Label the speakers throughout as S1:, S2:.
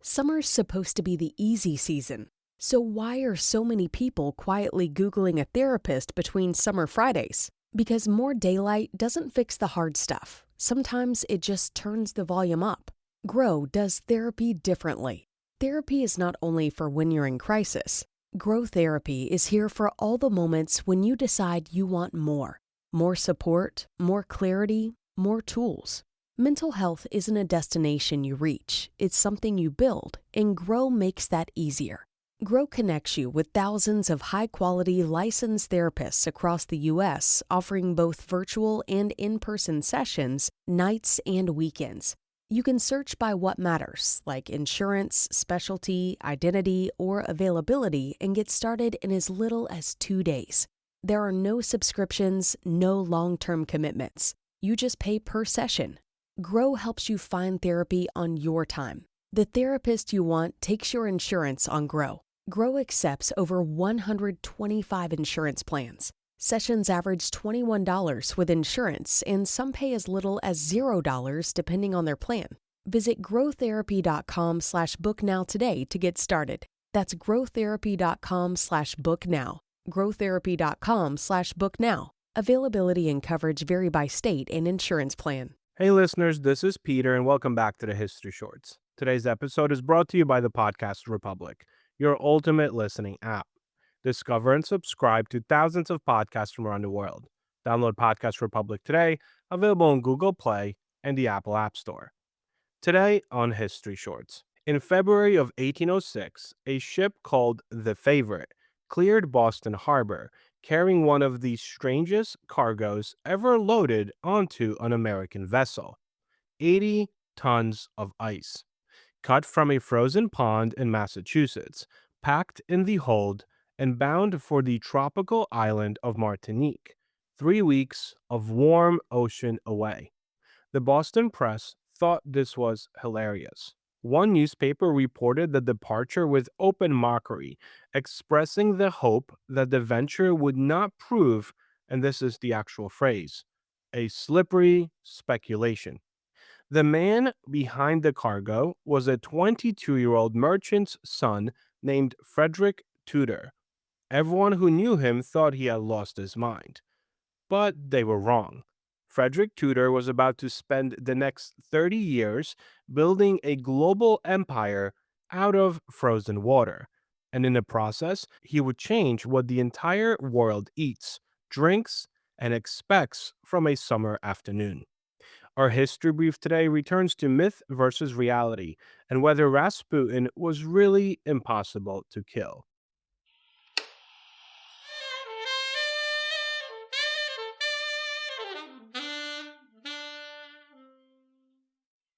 S1: Summer's supposed to be the easy season. So why are so many people quietly Googling a therapist between summer Fridays? Because more daylight doesn't fix the hard stuff. Sometimes it just turns the volume up. Grow does therapy differently. Therapy is not only for when you're in crisis. Grow Therapy is here for all the moments when you decide you want more. More support, more clarity, more tools. Mental health isn't a destination you reach, it's something you build, and Grow makes that easier. Grow connects you with thousands of high-quality licensed therapists across the U.S., offering both virtual and in-person sessions, nights and weekends. You can search by what matters, like insurance, specialty, identity, or availability, and get started in as little as 2 days. There are no subscriptions, no long-term commitments. You just pay per session. Grow helps you find therapy on your time. The therapist you want takes your insurance on Grow. Grow accepts over 125 insurance plans. Sessions average $21 with insurance, and some pay as little as $0 depending on their plan. Visit growtherapy.com/booknow today to get started. That's growtherapy.com/booknow. growtherapy.com/booknow. Availability and coverage vary by state and insurance plan.
S2: Hey listeners, this is Peter and welcome back to the History Shorts. Today's episode is brought to you by the Podcast Republic, your ultimate listening app. Discover and subscribe to thousands of podcasts from around the world. Download Podcast Republic today, available on Google Play and the Apple App Store. Today on History Shorts. In February of 1806, a ship called the Favorite cleared Boston Harbor, carrying one of the strangest cargoes ever loaded onto an American vessel: 80 tons of ice, cut from a frozen pond in Massachusetts, packed in the hold, and bound for the tropical island of Martinique, 3 weeks of warm ocean away. The Boston press thought this was hilarious. One newspaper reported the departure with open mockery, expressing the hope that the venture would not prove, and this is the actual phrase, a slippery speculation. The man behind the cargo was a 22-year-old merchant's son named Frederick Tudor. Everyone who knew him thought he had lost his mind. But they were wrong. Frederick Tudor was about to spend the next 30 years building a global empire out of frozen water. And in the process, he would change what the entire world eats, drinks, and expects from a summer afternoon. Our history brief today returns to myth versus reality and whether Rasputin was really impossible to kill.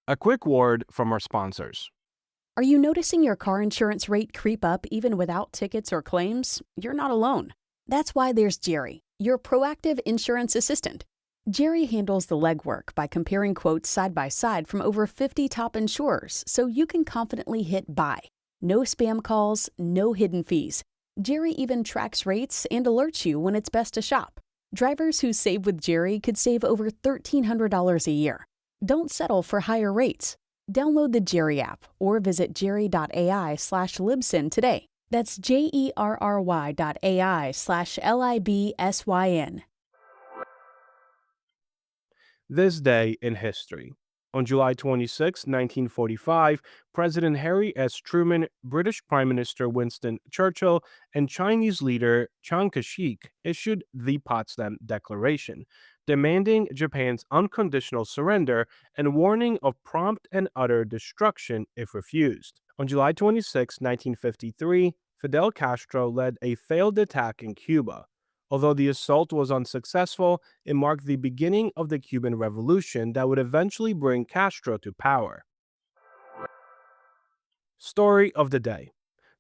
S2: A quick word from our sponsors.
S1: Are you noticing your car insurance rate creep up even without tickets or claims? You're not alone. That's why there's Jerry, your proactive insurance assistant. Jerry handles the legwork by comparing quotes side by side from over 50 top insurers so you can confidently hit buy. No spam calls, no hidden fees. Jerry even tracks rates and alerts you when it's best to shop. Drivers who save with Jerry could save over $1,300 a year. Don't settle for higher rates. Download the Jerry app or visit jerry.ai/libsyn today. That's jerry.ai/libsyn.
S2: This day in history. On July 26, 1945, President Harry S. Truman, British Prime Minister Winston Churchill, and Chinese leader Chiang Kai-shek issued the Potsdam Declaration, demanding Japan's unconditional surrender and warning of prompt and utter destruction if refused. On July 26, 1953, Fidel Castro led a failed attack in Cuba. Although the assault was unsuccessful, it marked the beginning of the Cuban Revolution that would eventually bring Castro to power. Story of the day.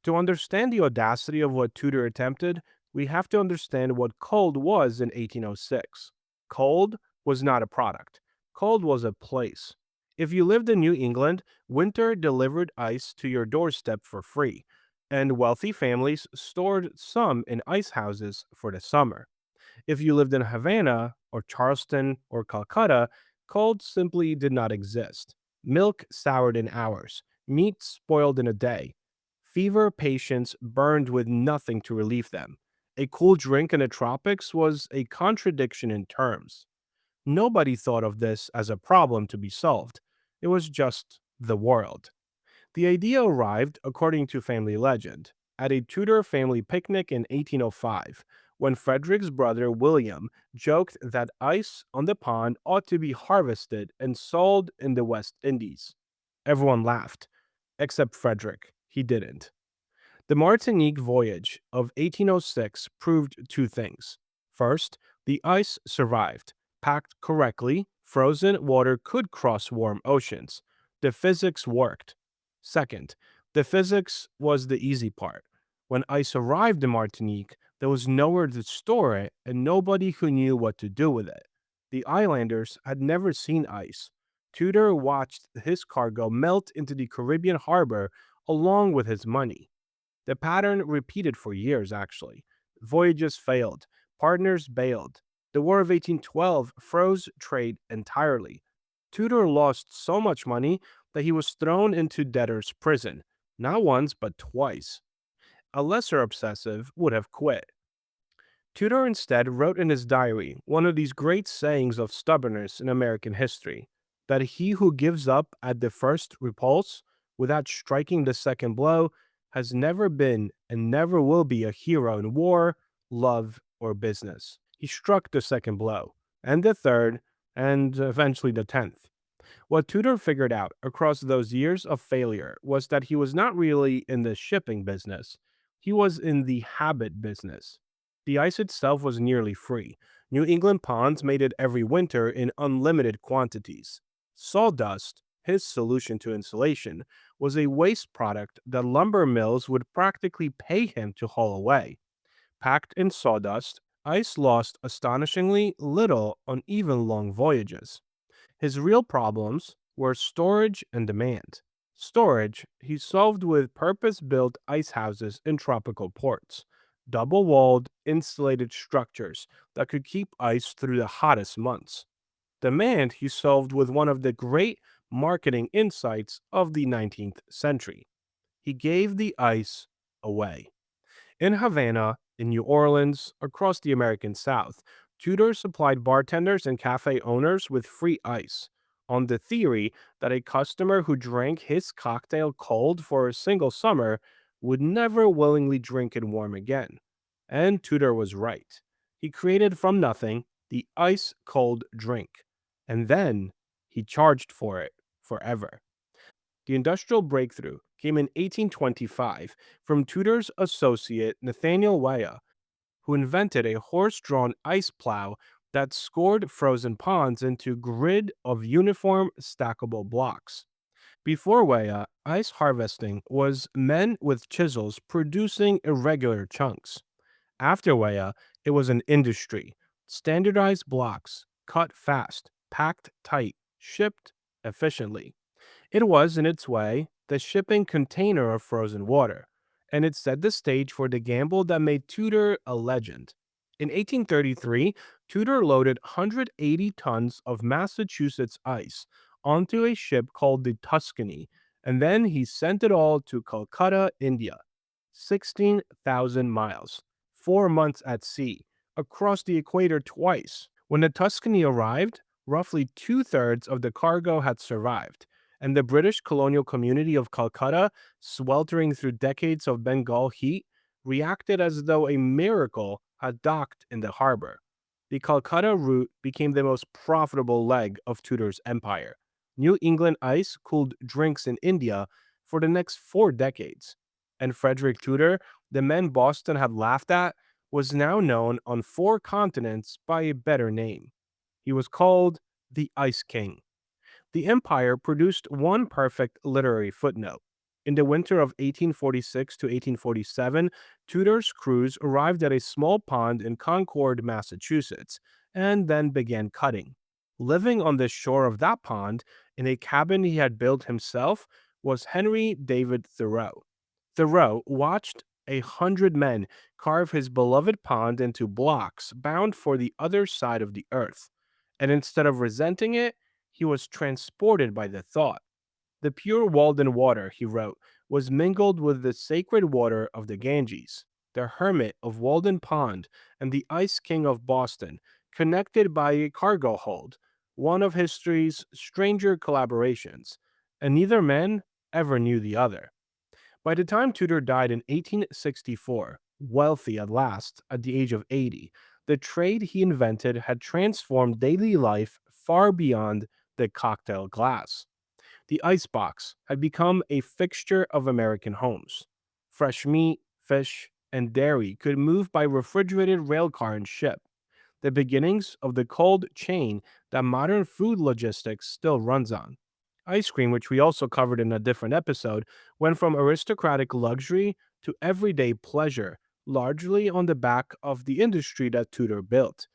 S2: To understand the audacity of what Tudor attempted, we have to understand what cold was in 1806. Cold was not a product. Cold was a place. If you lived in New England, winter delivered ice to your doorstep for free, and wealthy families stored some in ice houses for the summer. If you lived in Havana or Charleston or Calcutta, cold simply did not exist. Milk soured in hours. Meat spoiled in a day. Fever patients burned with nothing to relieve them. A cool drink in the tropics was a contradiction in terms. Nobody thought of this as a problem to be solved. It was just the world. The idea arrived, according to family legend, at a Tudor family picnic in 1805, when Frederick's brother William joked that ice on the pond ought to be harvested and sold in the West Indies. Everyone laughed, except Frederick. He didn't. The Martinique voyage of 1806 proved two things. First, the ice survived. Packed correctly, frozen water could cross warm oceans. The physics worked. Second, the physics was the easy part. When ice arrived in Martinique, there was nowhere to store it and nobody who knew what to do with it. The islanders had never seen ice. Tudor watched his cargo melt into the Caribbean harbor along with his money. The pattern repeated for years, actually. Voyages failed, partners bailed. The War of 1812 froze trade entirely. Tudor lost so much money that he was thrown into debtor's prison, not once, but twice. A lesser obsessive would have quit. Tudor instead wrote in his diary one of these great sayings of stubbornness in American history, that he who gives up at the first repulse without striking the second blow has never been and never will be a hero in war, love, or business. He struck the second blow, and the third, and eventually the 10th. What Tudor figured out across those years of failure was that he was not really in the shipping business, he was in the habit business. The ice itself was nearly free. New England ponds made it every winter in unlimited quantities. Sawdust, his solution to insulation, was a waste product that lumber mills would practically pay him to haul away. Packed in sawdust, ice lost astonishingly little on even long voyages. His real problems were storage and demand. Storage he solved with purpose built ice houses in tropical ports, double walled, insulated structures that could keep ice through the hottest months. Demand he solved with one of the great marketing insights of the 19th century. He gave the ice away. In Havana, in New Orleans, across the American South, Tudor supplied bartenders and cafe owners with free ice, on the theory that a customer who drank his cocktail cold for a single summer would never willingly drink it warm again. And Tudor was right. He created from nothing the ice cold drink, and then he charged for it forever. The industrial breakthrough came in 1825 from Tudor's associate Nathaniel Weah, who invented a horse-drawn ice plow that scored frozen ponds into grid of uniform stackable blocks. Before Weah, ice harvesting was men with chisels producing irregular chunks. After Weah, it was an industry. Standardized blocks, cut fast, packed tight, shipped efficiently. It was, in its way, the shipping container of frozen water, and it set the stage for the gamble that made Tudor a legend. In 1833, Tudor loaded 180 tons of Massachusetts ice onto a ship called the Tuscany, and then he sent it all to Calcutta, India. 16,000 miles, 4 months at sea, across the equator twice. When the Tuscany arrived, roughly two-thirds of the cargo had survived, and the British colonial community of Calcutta, sweltering through decades of Bengal heat, reacted as though a miracle had docked in the harbor. The Calcutta route became the most profitable leg of Tudor's empire. New England ice cooled drinks in India for the next 4 decades. And Frederick Tudor, the man Boston had laughed at, was now known on 4 continents by a better name. He was called the Ice King. The empire produced one perfect literary footnote. In the winter of 1846 to 1847, Tudor's crews arrived at a small pond in Concord, Massachusetts, and then began cutting. Living on the shore of that pond, in a cabin he had built himself, was Henry David Thoreau. Thoreau watched 100 men carve his beloved pond into blocks bound for the other side of the earth, and instead of resenting it, he was transported by the thought. The pure Walden water, he wrote, was mingled with the sacred water of the Ganges, the hermit of Walden Pond, and the Ice King of Boston, connected by a cargo hold, one of history's stranger collaborations, and neither man ever knew the other. By the time Tudor died in 1864, wealthy at last at the age of 80, the trade he invented had transformed daily life far beyond the cocktail glass. The icebox had become a fixture of American homes. Fresh meat, fish, and dairy could move by refrigerated railcar and ship, the beginnings of the cold chain that modern food logistics still runs on. Ice cream, which we also covered in a different episode, went from aristocratic luxury to everyday pleasure, largely on the back of the industry that Tudor built.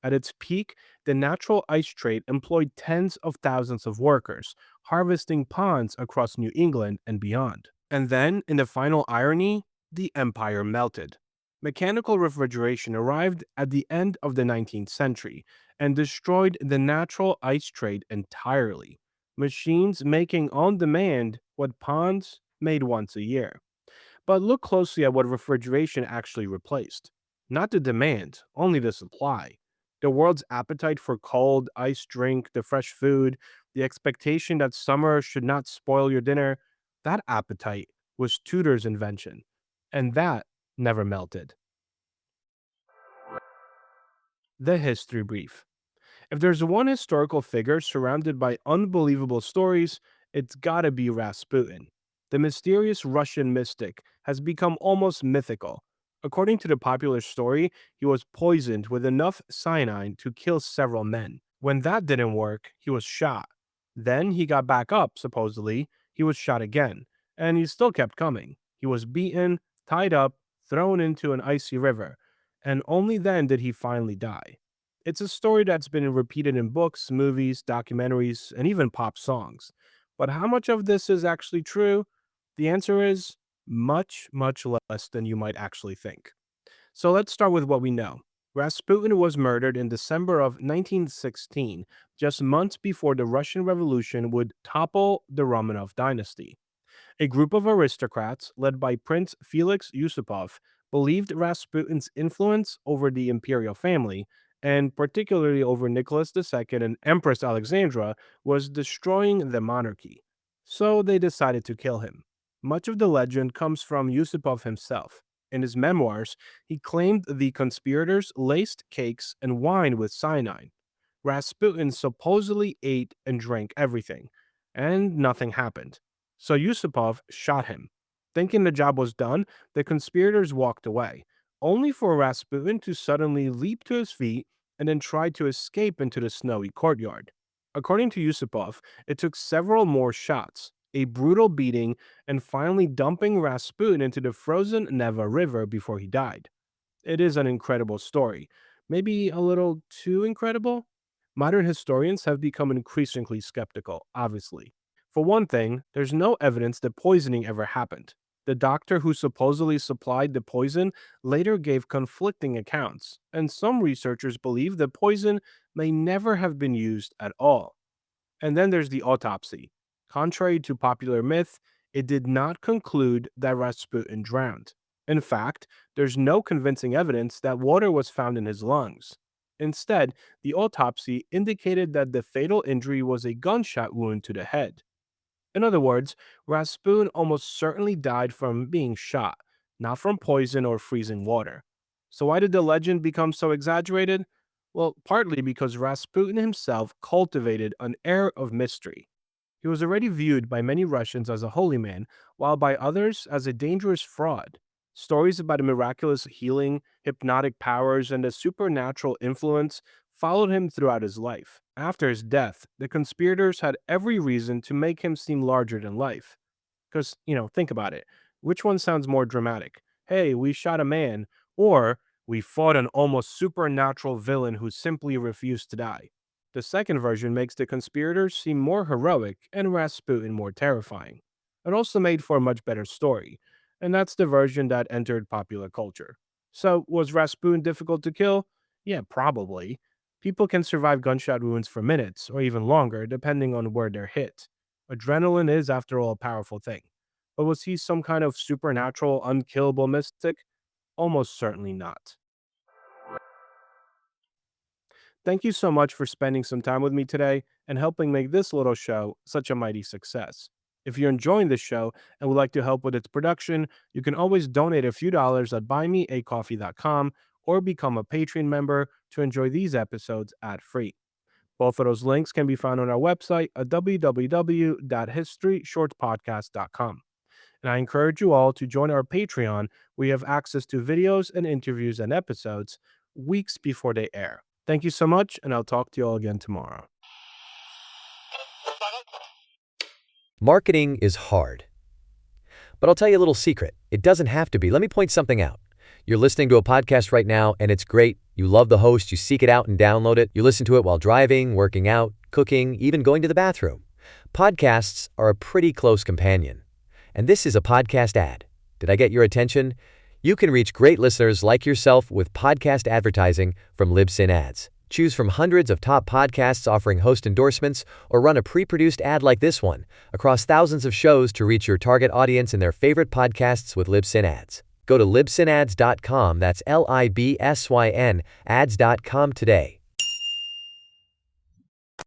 S2: At its peak, the natural ice trade employed tens of thousands of workers, harvesting ponds across New England and beyond. And then, in the final irony, the empire melted. Mechanical refrigeration arrived at the end of the 19th century and destroyed the natural ice trade entirely. Machines making on demand what ponds made once a year. But look closely at what refrigeration actually replaced. Not the demand, only the supply. The world's appetite for cold, iced drink, the fresh food, the expectation that summer should not spoil your dinner, that appetite was Tudor's invention. And that never melted. The History Brief. If there's one historical figure surrounded by unbelievable stories, it's gotta be Rasputin. The mysterious Russian mystic has become almost mythical. According to the popular story, he was poisoned with enough cyanide to kill several men. When that didn't work, he was shot. Then he got back up, supposedly. He was shot again. And he still kept coming. He was beaten, tied up, thrown into an icy river. And only then did he finally die. It's a story that's been repeated in books, movies, documentaries, and even pop songs. But how much of this is actually true? The answer is much, much less than you might actually think. So let's start with what we know. Rasputin was murdered in December of 1916, just months before the Russian Revolution would topple the Romanov dynasty. A group of aristocrats, led by Prince Felix Yusupov, believed Rasputin's influence over the imperial family, and particularly over Nicholas II and Empress Alexandra, was destroying the monarchy. So they decided to kill him. Much of the legend comes from Yusupov himself. In his memoirs, he claimed the conspirators laced cakes and wine with cyanide. Rasputin supposedly ate and drank everything, and nothing happened. So Yusupov shot him. Thinking the job was done, the conspirators walked away, only for Rasputin to suddenly leap to his feet and then try to escape into the snowy courtyard. According to Yusupov, it took several more shots, a brutal beating, and finally dumping Rasputin into the frozen Neva River before he died. It is an incredible story. Maybe a little too incredible? Modern historians have become increasingly skeptical, obviously. For one thing, there's no evidence that poisoning ever happened. The doctor who supposedly supplied the poison later gave conflicting accounts, and some researchers believe the poison may never have been used at all. And then there's the autopsy. Contrary to popular myth, it did not conclude that Rasputin drowned. In fact, there's no convincing evidence that water was found in his lungs. Instead, the autopsy indicated that the fatal injury was a gunshot wound to the head. In other words, Rasputin almost certainly died from being shot, not from poison or freezing water. So, why did the legend become so exaggerated? Well, partly because Rasputin himself cultivated an air of mystery. He was already viewed by many Russians as a holy man, while by others as a dangerous fraud. Stories about miraculous healing, hypnotic powers, and a supernatural influence followed him throughout his life. After his death, the conspirators had every reason to make him seem larger than life. Because, think about it. Which one sounds more dramatic? Hey, we shot a man, or we fought an almost supernatural villain who simply refused to die. The second version makes the conspirators seem more heroic and Rasputin more terrifying. It also made for a much better story, and that's the version that entered popular culture. So, was Rasputin difficult to kill? Yeah, probably. People can survive gunshot wounds for minutes or even longer, depending on where they're hit. Adrenaline is, after all, a powerful thing. But was he some kind of supernatural, unkillable mystic? Almost certainly not. Thank you so much for spending some time with me today and helping make this little show such a mighty success. If you're enjoying this show and would like to help with its production, you can always donate a few dollars at buymeacoffee.com or become a Patreon member to enjoy these episodes ad-free. Both of those links can be found on our website at www.historyshortspodcast.com. And I encourage you all to join our Patreon, where you have access to videos and interviews and episodes weeks before they air. Thank you so much, and I'll talk to you all again tomorrow.
S3: Marketing is hard. But I'll tell you a little secret. It doesn't have to be. Let me point something out. You're listening to a podcast right now, and it's great. You love the host. You seek it out and download it. You listen to it while driving, working out, cooking, even going to the bathroom. Podcasts are a pretty close companion. And this is a podcast ad. Did I get your attention? You can reach great listeners like yourself with podcast advertising from Libsyn Ads. Choose from hundreds of top podcasts offering host endorsements, or run a pre-produced ad like this one across thousands of shows to reach your target audience in their favorite podcasts with Libsyn Ads. Go to libsynads.com, that's Libsyn ads.com today.